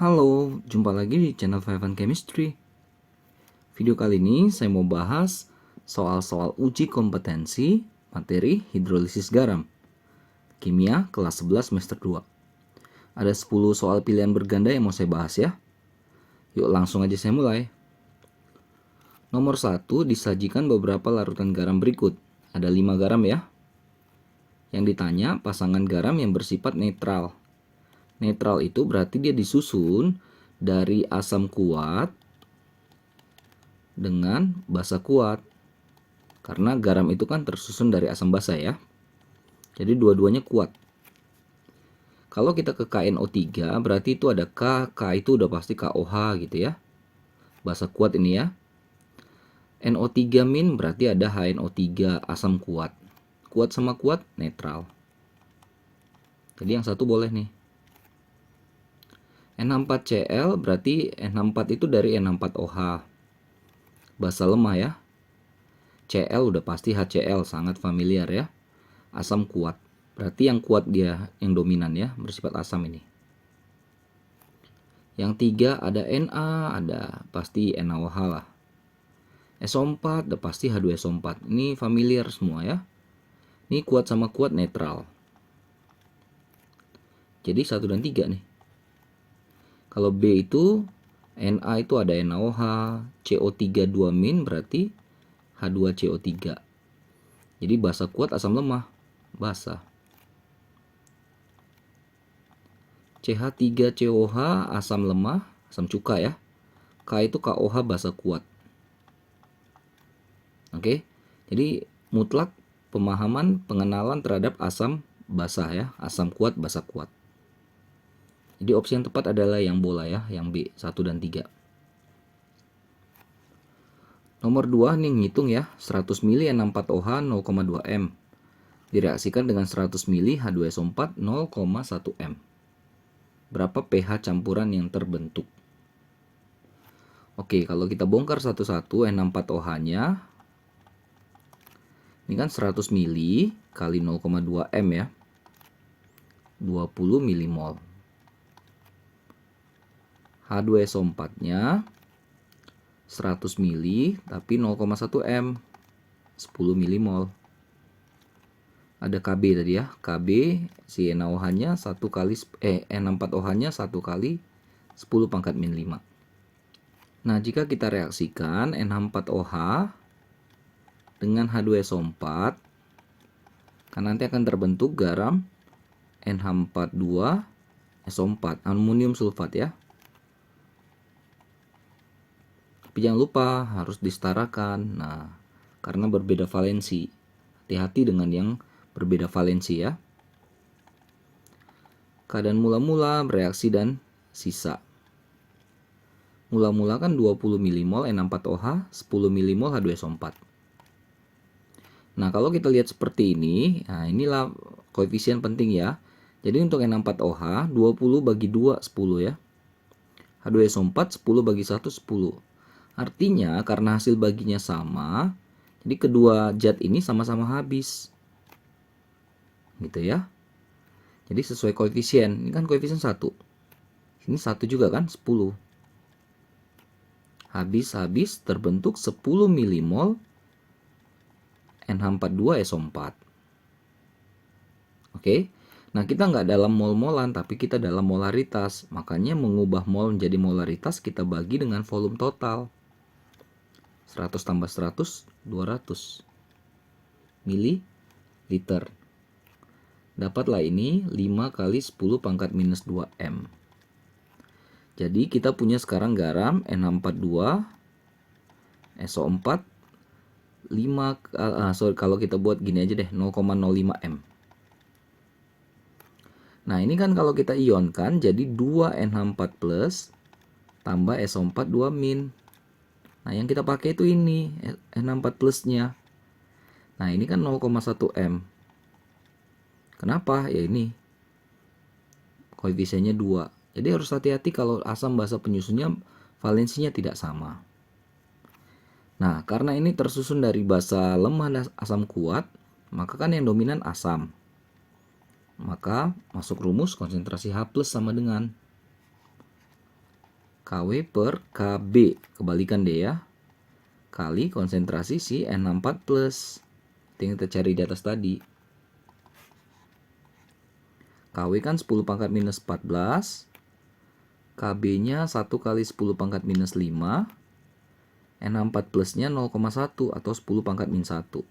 Halo, jumpa lagi di channel Five Chemistry. Video kali ini saya mau bahas soal-soal uji kompetensi materi hidrolisis garam. Kimia kelas 11 semester 2. Ada 10 soal pilihan berganda yang mau saya bahas ya. Yuk langsung aja saya mulai. Nomor 1 disajikan beberapa larutan garam berikut. Ada 5 garam ya. Yang ditanya pasangan garam yang bersifat netral. Netral itu berarti dia disusun dari asam kuat dengan basa kuat. Karena garam itu kan tersusun dari asam basa ya. Jadi dua-duanya kuat. Kalau kita ke KNO3 berarti itu ada K itu udah pasti KOH gitu ya. Basa kuat ini ya. NO3- berarti ada HNO3 asam kuat. Kuat sama kuat netral. Jadi yang satu boleh nih. N64Cl berarti N64 itu dari N64OH. Basa lemah ya. Cl udah pasti HCl, sangat familiar ya. Asam kuat. Berarti yang kuat dia yang dominan ya, bersifat asam ini. Yang tiga ada Na, ada pasti NaOH lah. SO4 udah pasti H2SO4. Ini familiar semua ya. Ini kuat sama kuat netral. Jadi 1 dan 3 nih. Kalau B itu Na itu ada NaOH, CO3 2- berarti H2CO3. Jadi basa kuat asam lemah, basa. CH3COH asam lemah, asam cuka ya. K itu KOH basa kuat. Oke. Jadi mutlak pemahaman pengenalan terhadap asam basa ya, asam kuat basa kuat. Jadi opsi yang tepat adalah yang bola ya, yang B, 1 dan 3. Nomor 2 nih ngitung ya, 100 ml N64OH 0,2 M. Direaksikan dengan 100 ml H2SO4 0,1 M. Berapa pH campuran yang terbentuk? Oke, kalau kita bongkar satu-satu N64OH-nya, ini kan 100 ml kali 0,2 M ya, 20 milimol. H2SO4-nya 100 ml tapi 0,1 M, 10 milimol. Ada Kb tadi ya, Kb si NaOH-nya 1 kali N64OH-nya 1 kali 10 pangkat min 5. Nah, jika kita reaksikan N64OH dengan H2SO4, kan nanti akan terbentuk garam NH42SO4, amonium sulfat ya. Tapi jangan lupa harus disetarakan. Nah, karena berbeda valensi. Hati-hati dengan yang berbeda valensi ya. Keadaan mula-mula, bereaksi dan sisa. Mula-mula kan 20 milimol N64OH, 10 milimol H2SO4. Nah, kalau kita lihat seperti ini, nah inilah koefisien penting ya. Jadi untuk N64OH 20 bagi 2 10 ya. H2SO4 10 bagi 1 10. Artinya karena hasil baginya sama, jadi kedua zat ini sama-sama habis. Gitu ya. Jadi sesuai koefisien. Ini kan koefisien 1. Ini 1 juga kan 10. Habis terbentuk 10 milimol NH42SO4. Oke. Nah, kita nggak dalam mol-molan, tapi kita dalam molaritas. Makanya mengubah mol menjadi molaritas kita bagi dengan volume total. 100 tambah 100, 200 mililiter. Dapatlah ini 5 kali 10 pangkat minus 2 M. Jadi kita punya sekarang garam N62 SO4 kalau kita buat gini aja deh 0,05 M. Nah, ini kan kalau kita ionkan jadi 2 NH4 plus tambah SO4 2-. Nah, yang kita pakai itu ini N64 plusnya. Nah, ini kan 0,1 M. Kenapa? Ya ini koefisiennya 2. Jadi harus hati-hati kalau asam basa penyusunnya valensinya tidak sama. Nah, karena ini tersusun dari basa lemah dan asam kuat, maka kan yang dominan asam. Maka masuk rumus konsentrasi H+ sama dengan KW per KB, kebalikan deh ya, kali konsentrasi si N64 plus. Itu yang kita cari di atas tadi. KW kan 10 pangkat minus 14, KB-nya 1 kali 10 pangkat minus 5, N64 plusnya 0,1 atau 10 pangkat min 1.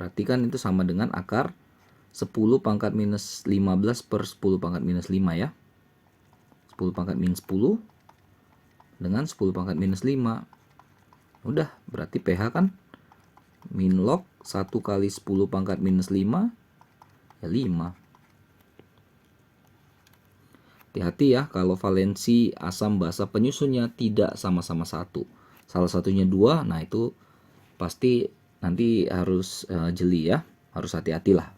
Berarti kan itu sama dengan akar 10 pangkat minus 15 per 10 pangkat minus 5 ya. 10 pangkat min 10 dengan 10 pangkat minus 5. Udah, berarti pH kan min log 1 kali 10 pangkat minus 5 ya 5. Hati-hati ya kalau valensi asam basa penyusunnya tidak sama-sama 1. Salah satunya 2, nah itu pasti nanti harus jeli ya. Harus hati-hatilah.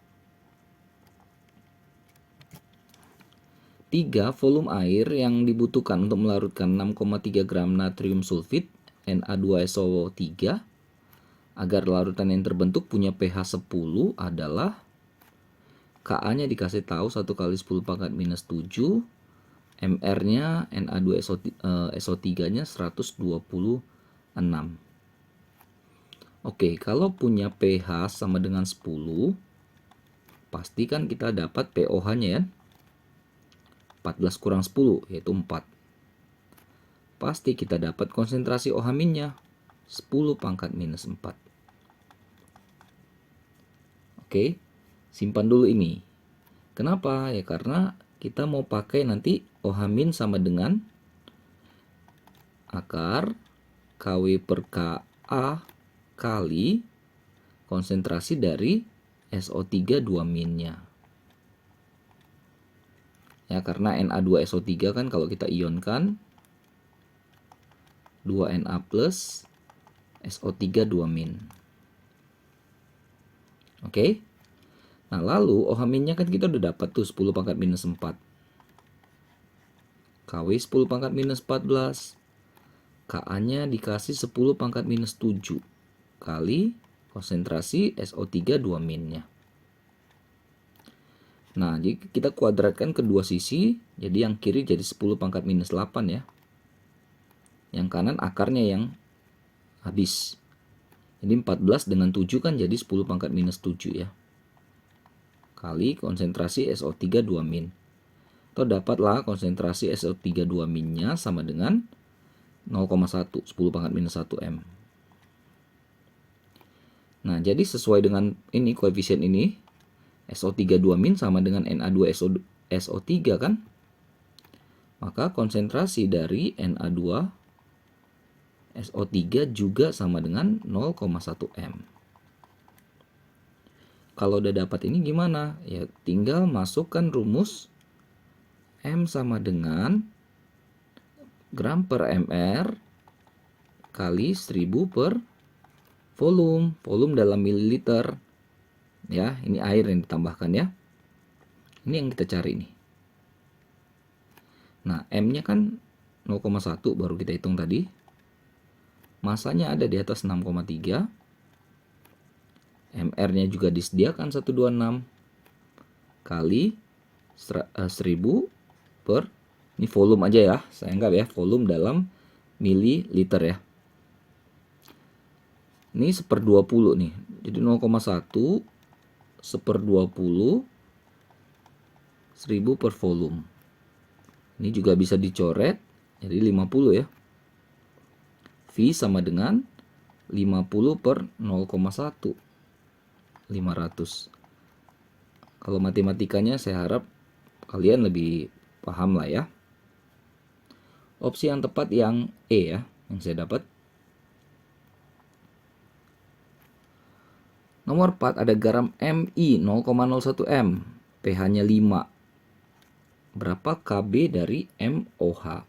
3. Volume air yang dibutuhkan untuk melarutkan 6,3 gram natrium sulfit Na2SO3 agar larutan yang terbentuk punya pH 10 adalah Ka-nya dikasih tahu 1 kali 10 pangkat minus 7, MR-nya Na2SO3-nya 126. Oke, kalau punya pH sama dengan 10, pasti kan kita dapat pOH-nya ya. 14 kurang 10 yaitu 4. Pasti kita dapat konsentrasi OH-nya 10 pangkat minus 4. Oke, simpan dulu ini. Kenapa? Ya karena kita mau pakai nanti OH- sama dengan akar KW per Ka kali konsentrasi dari SO3 2-nya. Ya, karena Na2SO3 kan kalau kita ionkan 2Na plus SO3 2-. Oke. Nah, lalu OH-nya kan kita udah dapat tuh 10 pangkat minus 4. KW 10 pangkat minus 14. Ka-nya dikasih 10 pangkat minus 7 kali konsentrasi SO3 2-nya. Nah, jadi kita kuadratkan kedua sisi, jadi yang kiri jadi 10 pangkat minus 8 ya. Yang kanan akarnya yang habis. Jadi 14 dengan 7 kan jadi 10 pangkat minus 7 ya. Kali konsentrasi SO3 2-. Atau dapatlah konsentrasi SO3 2-nya sama dengan 0,1, 10 pangkat minus 1 M. Nah, jadi sesuai dengan ini koefisien ini, SO3 2- sama dengan Na2SO3 kan? Maka konsentrasi dari Na2SO3 juga sama dengan 0,1 M. Kalau udah dapat ini gimana? Ya tinggal masukkan rumus M sama dengan gram per mr kali 1000 per volume. Volume dalam mililiter. Ya, ini air yang ditambahkan ya. Ini yang kita cari nih. Nah, M-nya kan 0,1 baru kita hitung tadi. Masanya ada di atas 6,3. MR-nya juga disediakan 126 kali 1000 per, ini volume aja ya, saya anggap ya, volume dalam mililiter ya. Ini 1/20 nih, jadi 0,1 1/20 1000 per volume. Ini juga bisa dicoret, jadi 50 ya. V sama dengan 50 per 0,1. 500. Kalau matematikanya saya harap kalian lebih paham lah ya. Opsi yang tepat yang E ya, yang saya dapat. Nomor 4 ada garam Mi 0,01 M, pH-nya 5. Berapa KB dari MOH?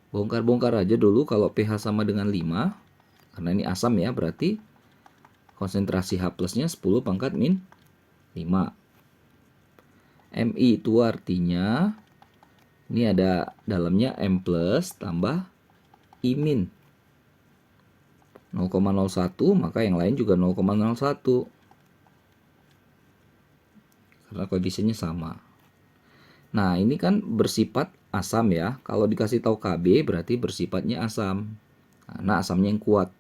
Bongkar-bongkar aja dulu kalau pH sama dengan 5. Karena ini asam ya, berarti konsentrasi H plusnya 10 pangkat min 5. Mi itu artinya ini ada dalamnya M plus tambah I min 0,01, maka yang lain juga 0,01 karena koefisiennya sama. Nah, ini kan bersifat asam ya. Kalau dikasih tahu Kb berarti bersifatnya asam. Nah, asamnya yang kuat.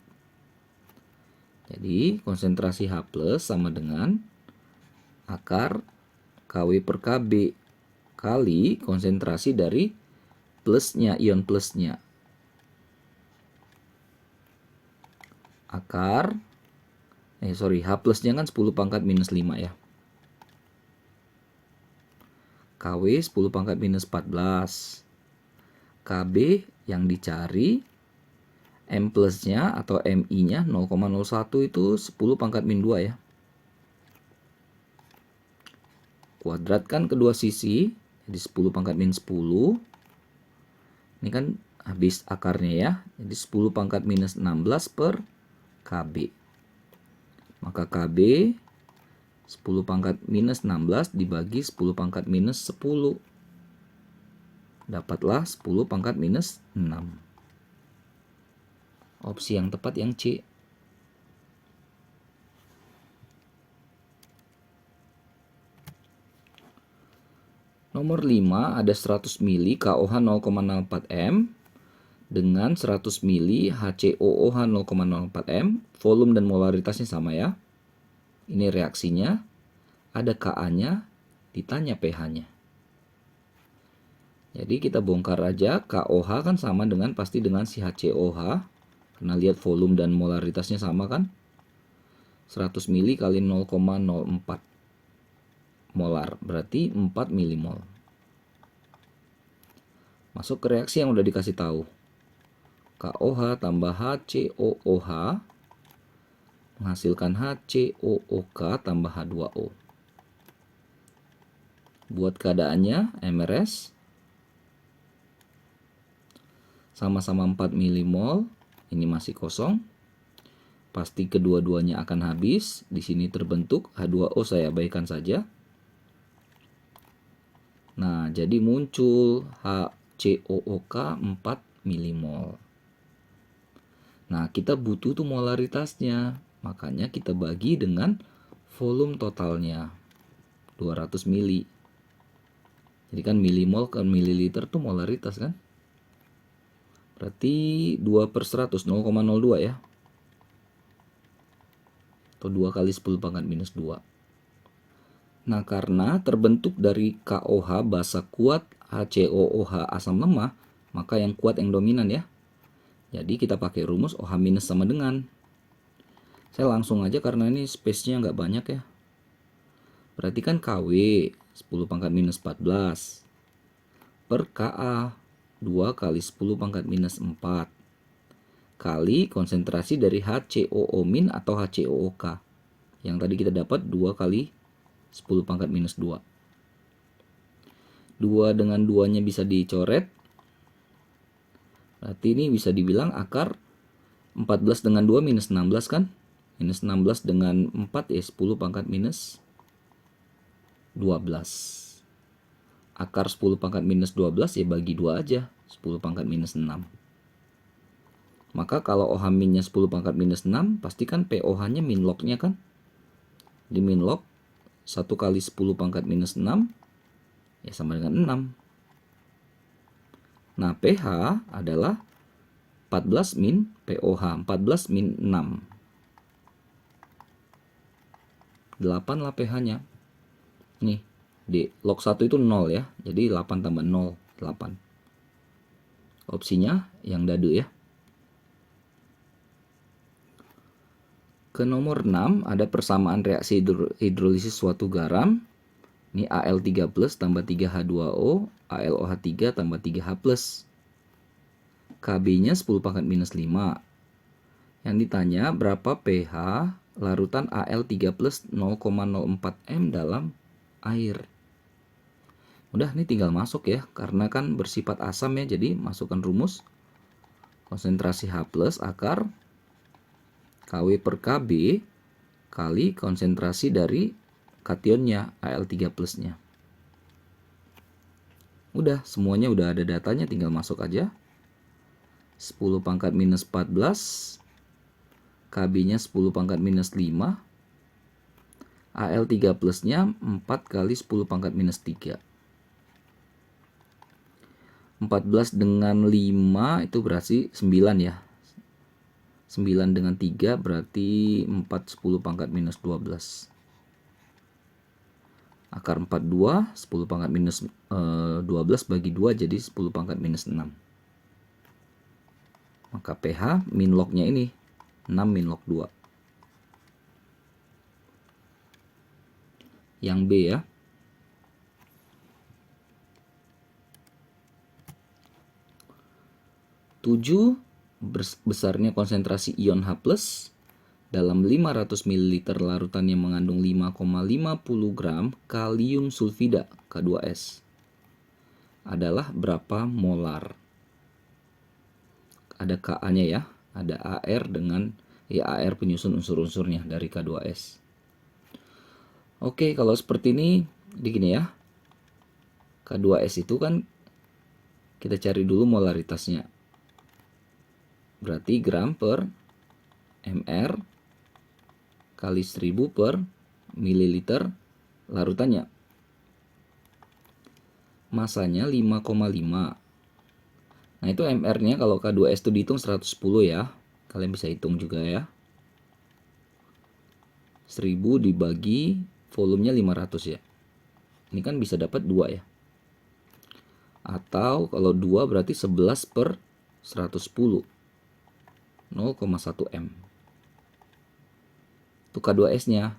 Jadi, konsentrasi H+ sama dengan akar Kw per Kb kali konsentrasi dari plusnya, ion plusnya. Akar, H plusnya kan 10 pangkat minus 5 ya. Kw 10 pangkat minus 14. Kb yang dicari, M plusnya atau Mi-nya 0,01 itu 10 pangkat min 2 ya. Kuadratkan kedua sisi, jadi 10 pangkat min 10. Ini kan habis akarnya ya, jadi 10 pangkat minus 16 per Kb. Maka Kb 10 pangkat minus 16 dibagi 10 pangkat minus 10. Dapatlah 10 pangkat minus 6. Opsi yang tepat yang C. Nomor 5 ada 100 mili KOH 0,04 M dengan 100 mili HCOOH 0,04 M. Volume dan molaritasnya sama ya. Ini reaksinya. Ada Ka-nya, ditanya pH-nya. Jadi kita bongkar aja, KOH kan sama dengan pasti dengan si HCOH. Karena lihat volume dan molaritasnya sama kan. 100 mili kali 0,04 molar, berarti 4 milimol. Masuk ke reaksi yang udah dikasih tahu. KOH tambah HCOOH menghasilkan HCOOK tambah H2O. Buat keadaannya, MRS sama-sama 4 milimol, ini masih kosong. Pasti kedua-duanya akan habis. Di sini terbentuk H2O, saya abaikan saja. Nah, jadi muncul HCOOK 4 milimol. Nah, kita butuh tuh molaritasnya. Makanya kita bagi dengan volume totalnya. 200 mili. Jadi kan milimol ke mililiter tuh molaritas kan. Berarti 2 per 100, 0,02 ya. Atau 2 kali 10 pangkat minus 2. Nah, karena terbentuk dari KOH basa kuat, HCOOH asam lemah, maka yang kuat yang dominan ya. Jadi kita pakai rumus OH minus sama dengan. Saya langsung aja karena ini space-nya nggak banyak ya. Berarti kan KW 10 pangkat minus 14 per Ka 2 kali 10 pangkat minus 4 kali konsentrasi dari HCOO min atau HCOOK. Yang tadi kita dapat 2 kali 10 pangkat minus 2. 2 dengan 2-nya bisa dicoret. Berarti ini bisa dibilang akar 14 dengan 2 minus 16 kan? Minus 16 dengan 4 ya 10 pangkat minus 12. Akar 10 pangkat minus 12 ya bagi 2 aja. 10 pangkat minus 6. Maka kalau OH minnya 10 pangkat minus 6, pastikan POH-nya min log-nya kan? Di min log 1 kali 10 pangkat minus 6 ya sama dengan 6. Nah, pH adalah 14 min POH, 14 min 6. 8 lah pH-nya. Nih, di log 1 itu 0 ya. Jadi 8 tambah 0, 8. Opsinya yang dadu ya. Ke nomor 6 ada persamaan reaksi hidrolisis suatu garam. Ini Al3+ tambah 3H2O, AlOH3 tambah 3H+. Kb-nya 10 pangkat minus 5. Yang ditanya berapa pH larutan Al3+ 0,04 M dalam air. Udah, ini tinggal masuk ya, karena kan bersifat asam ya, jadi masukkan rumus. Konsentrasi H+ akar Kw per Kb kali konsentrasi dari kationnya Al3+-nya. Udah, semuanya udah ada datanya, tinggal masuk aja. 10 pangkat minus 14, Kb-nya 10 pangkat minus 5, Al3+-nya 4 kali 10 pangkat minus 3. 14 dengan 5 itu berarti 9 ya. 9 dengan 3 berarti 4, 10 pangkat minus 12. Akar 42, 10 pangkat minus 12 bagi 2 jadi 10 pangkat minus 6. Maka pH min lognya ini 6 min log 2. Yang B ya. 7 besarnya konsentrasi ion H+ dalam 500 ml larutan yang mengandung 5,50 gram kalium sulfida K2S adalah berapa molar? Ada Ka-nya ya, ada Ar dengan Ar penyusun unsur-unsurnya dari K2S. Oke, kalau seperti ini begini ya. K2S itu kan kita cari dulu molaritasnya. Berarti gram per mr kali 1000 per mililiter larutannya. Masanya 5,5. Nah itu mr-nya kalau K2S itu dihitung 110 ya. Kalian bisa hitung juga ya. 1000 dibagi volumenya 500 ya. Ini kan bisa dapat 2 ya. Atau kalau 2 berarti 11 per 110. 0,1 M. Itu K2S-nya.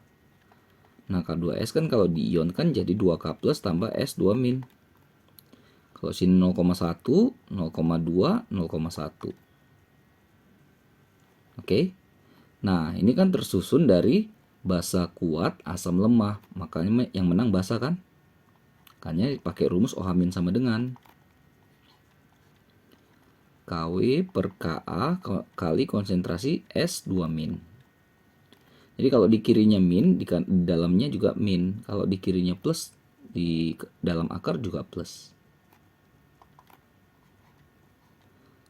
Nah, K2S kan kalau diionkan jadi 2K+ tambah S 2 min. Kalau sini 0,1, 0,2, 0,1. Oke. Nah, ini kan tersusun dari basa kuat, asam lemah. Makanya yang menang basa kan? Makanya pakai rumus OH- sama dengan KW per Ka kali konsentrasi S2 min. Jadi kalau di kirinya min, di dalamnya juga min. Kalau di kirinya plus, di dalam akar juga plus.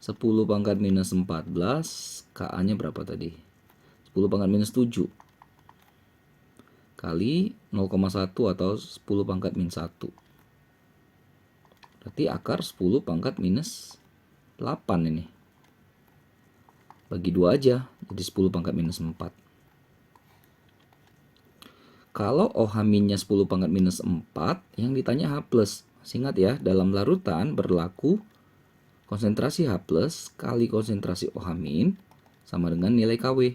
10 pangkat minus 14, Ka-nya berapa tadi? 10 pangkat minus 7. Kali 0,1 atau 10 pangkat minus 1. Berarti akar 10 pangkat minus 8 ini. Bagi 2 aja, jadi 10 pangkat minus 4. Kalau OH-nya 10 pangkat minus 4, yang ditanya H+. Masih ingat ya, dalam larutan berlaku konsentrasi H+ kali konsentrasi OH- sama dengan nilai KW.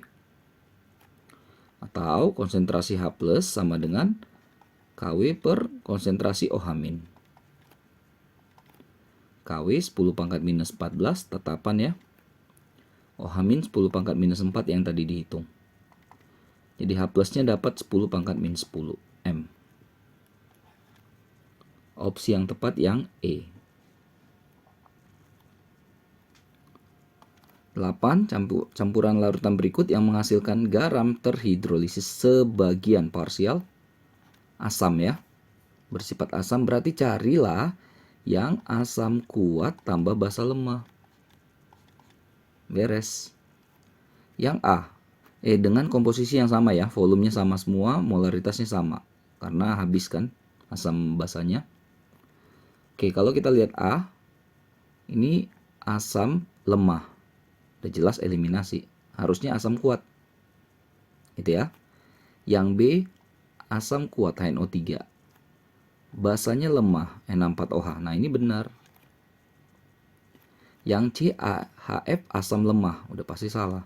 Atau konsentrasi H+ sama dengan KW per konsentrasi OH-. KW 10 pangkat minus 14 tetapan ya. OH- 10 pangkat minus 4 yang tadi dihitung. Jadi H+-nya dapat 10 pangkat minus 10 M. Opsi yang tepat yang E. 8. Campuran larutan berikut yang menghasilkan garam terhidrolisis sebagian parsial asam ya. Bersifat asam berarti carilah yang asam kuat tambah basa lemah. Beres. Yang A. Dengan komposisi yang sama ya, volumenya sama semua, molaritasnya sama. Karena habis kan asam basanya. Oke, kalau kita lihat A, ini asam lemah. Udah jelas eliminasi. Harusnya asam kuat. Itu ya. Yang B, asam kuat HNO3. Basanya lemah N4OH. Nah, ini benar. Yang C, HF asam lemah. Udah pasti salah.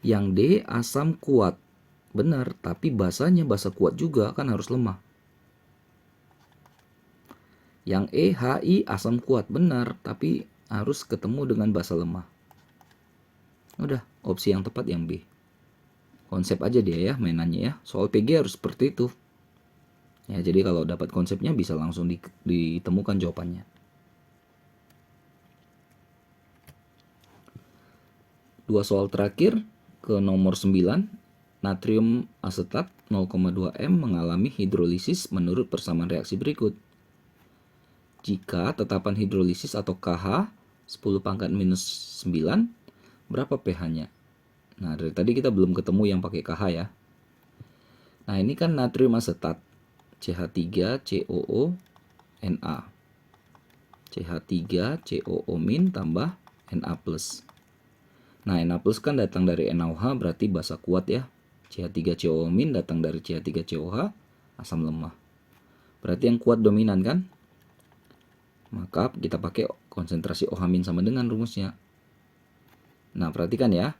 Yang D, asam kuat. Benar, tapi basanya basa kuat juga, kan harus lemah. Yang E, HI asam kuat. Benar, tapi harus ketemu dengan basa lemah. Udah, opsi yang tepat yang B. Konsep aja dia ya, mainannya ya. Soal PG harus seperti itu. Ya, jadi kalau dapat konsepnya bisa langsung ditemukan jawabannya. Dua soal terakhir. Ke nomor 9, natrium asetat 0,2 M mengalami hidrolisis menurut persamaan reaksi berikut. Jika tetapan hidrolisis atau KH 10 pangkat minus 9, berapa pH-nya? Nah, dari tadi kita belum ketemu yang pakai KH ya. Nah, ini kan natrium asetat, CH3COO Na. CH3COO- tambah Na+. Nah, Na+ kan datang dari NaOH, berarti basa kuat ya. CH3COO- datang dari CH3COH, asam lemah. Berarti yang kuat dominan kan? Maka kita pakai konsentrasi OH- sama dengan rumusnya. Nah, perhatikan ya.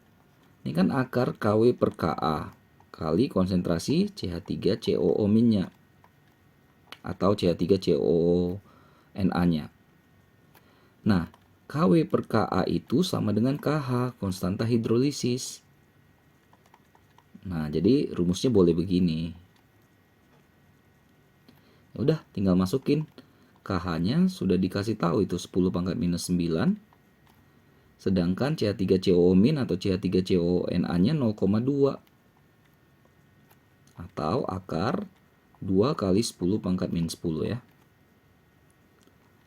Ini kan akar Kw per Ka kali konsentrasi CH3COO-nya atau CH3COO-Na-nya. Nah, Kw per Ka itu sama dengan Kh, konstanta hidrolisis. Nah, jadi rumusnya boleh begini. Udah, tinggal masukin. Kh-nya sudah dikasih tahu itu 10 pangkat minus 9. Sedangkan CH3COO- atau CH3COO-Na-nya 0,2. Atau akar 2 kali 10 pangkat minus 10 ya.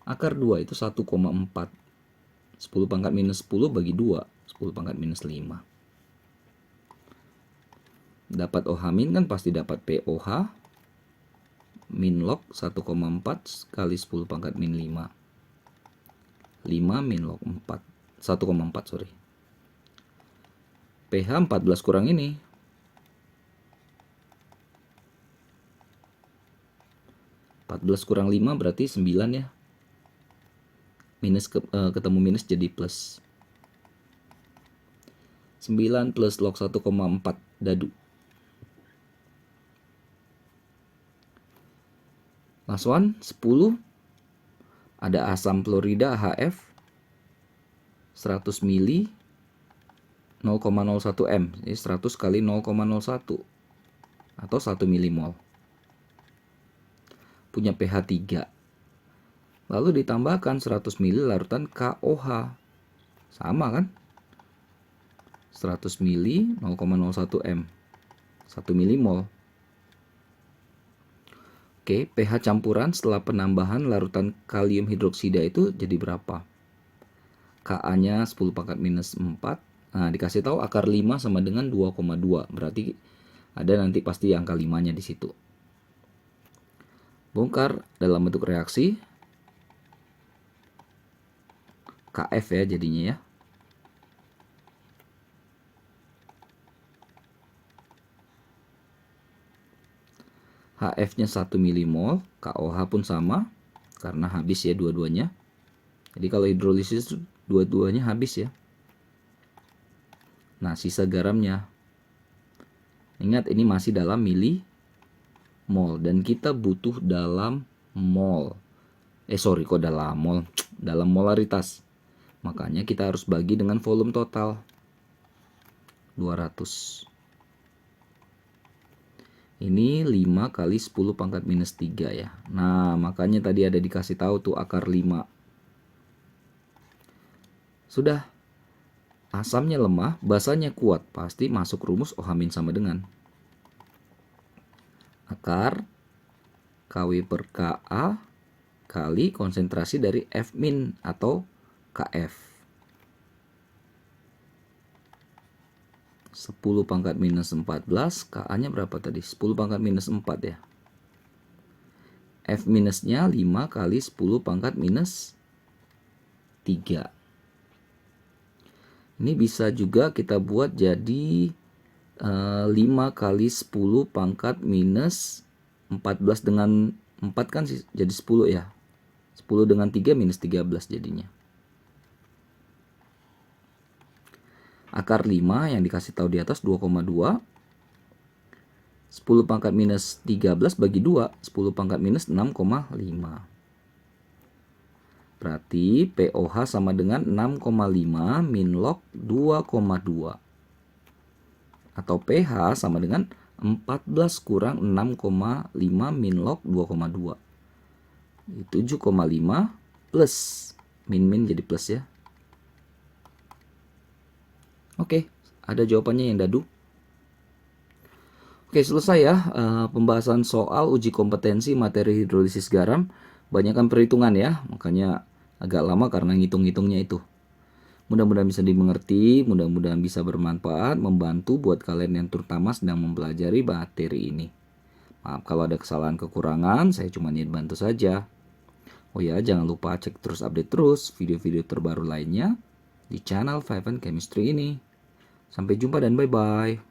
Akar 2 itu 1,4. 10 pangkat minus 10 bagi 2. 10 pangkat minus 5. Dapat OH- kan pasti dapat POH min log 1,4 kali 10 pangkat min 5. 5 min log 4. 1,4 sorry. pH 14 kurang ini. 14 kurang 5 berarti 9 ya. Minus ketemu minus jadi plus. 9 plus log 1,4 dadu. Last one, 10. Ada asam klorida HF 100 mili 0,01 M. Jadi 100 kali 0,01 atau 1 milimol. Punya pH 3. Lalu ditambahkan 100 mili larutan KOH. Sama kan? 100 mili 0,01 M. 1 milimol. Oke, pH campuran setelah penambahan larutan kalium hidroksida itu jadi berapa? Ka-nya 10 pangkat minus 4. Nah, dikasih tahu akar 5 sama dengan 2,2. Berarti ada nanti pasti angka 5-nya di situ. Bongkar dalam bentuk reaksi. KF ya jadinya ya. HF-nya 1 milimol, KOH pun sama karena habis ya dua-duanya. Jadi kalau hidrolisis dua-duanya habis ya. Nah, sisa garamnya. Ingat ini masih dalam milimol dan kita butuh dalam mol. Kok dalam mol? Dalam molaritas. Makanya kita harus bagi dengan volume total. 200. Ini 5 kali 10 pangkat minus 3 ya. Nah, makanya tadi ada dikasih tahu tuh akar 5. Sudah. Asamnya lemah, basanya kuat. Pasti masuk rumus OH- sama dengan akar Kw per Ka kali konsentrasi dari F- atau Kf. 10 pangkat minus 14, Ka-nya berapa tadi? 10 pangkat minus 4 ya. F-nya 5 kali 10 pangkat minus 3. Ini bisa juga kita buat jadi 5 kali 10 pangkat minus 14 dengan 4 kan jadi 10 ya. 10 dengan 3 minus 13 jadinya. Akar 5 yang dikasih tahu di atas 2,2. 10 pangkat minus 13 bagi 2. 10 pangkat minus 6,5. Berarti POH sama dengan 6,5 min log 2,2. Atau pH sama dengan 14 kurang 6,5 min log 2,2. 7,5 plus. Min jadi plus ya. Oke, ada jawabannya yang dadu. Oke, selesai ya pembahasan soal uji kompetensi materi hidrolisis garam. Banyakkan perhitungan ya, makanya agak lama karena ngitung-ngitungnya itu. Mudah-mudahan bisa dimengerti, mudah-mudahan bisa bermanfaat, membantu buat kalian yang terutama sedang mempelajari materi ini. Maaf kalau ada kesalahan kekurangan, saya cuma ingin bantu saja. Oh ya, jangan lupa cek terus update terus video-video terbaru lainnya di channel Five Chemistry ini. Sampai jumpa dan bye-bye.